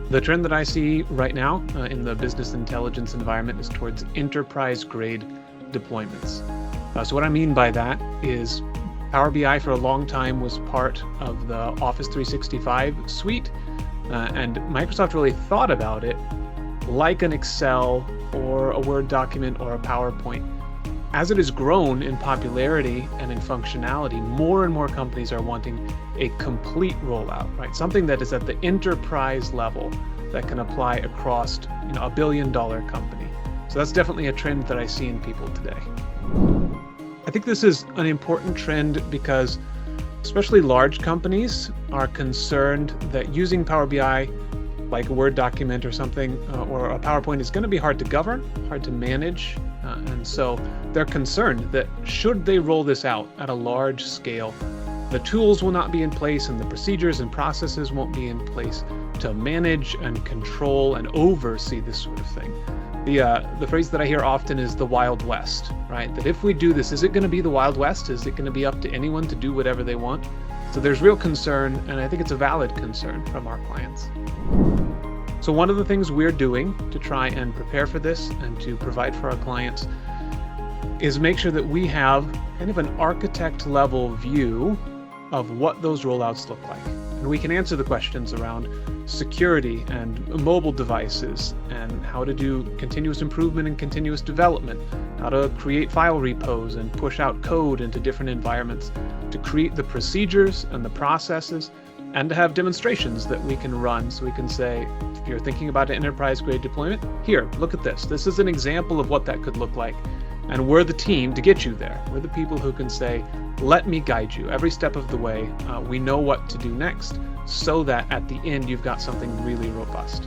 The trend that I see right now in the business intelligence environment is towards enterprise-grade deployments. So what I mean by that is Power BI for a long time was part of the Office 365 suite, and Microsoft really thought about it like an Excel or a Word document or a PowerPoint. As it has grown in popularity and in functionality, more and more companies are wanting a complete rollout, right? Something that is at the enterprise level that can apply across, a billion-dollar company. So that's definitely a trend that I see in people today. I think this is an important trend because especially large companies are concerned that using Power BI like a Word document or something, or a PowerPoint is going to be hard to govern, hard to manage. And so they're concerned that should they roll this out at a large scale, the tools will not be in place and the procedures and processes won't be in place to manage and control and oversee this sort of thing. The phrase that I hear often is the Wild West, right? That if we do this, is it going to be the Wild West? Is it going to be up to anyone to do whatever they want? So there's real concern, and I think it's a valid concern from our clients. So one of the things we're doing to try and prepare for this and to provide for our clients is make sure that we have kind of an architect level view of what those rollouts look like. And we can answer the questions around security and mobile devices and how to do continuous improvement and continuous development, how to create file repos and push out code into different environments, to create the procedures and the processes, and to have demonstrations that we can run. So we can say, if you're thinking about an enterprise grade deployment, here, look at this. This is an example of what that could look like. And we're the team to get you there. We're the people who can say, let me guide you every step of the way. We know what to do next so that at the end, you've got something really robust.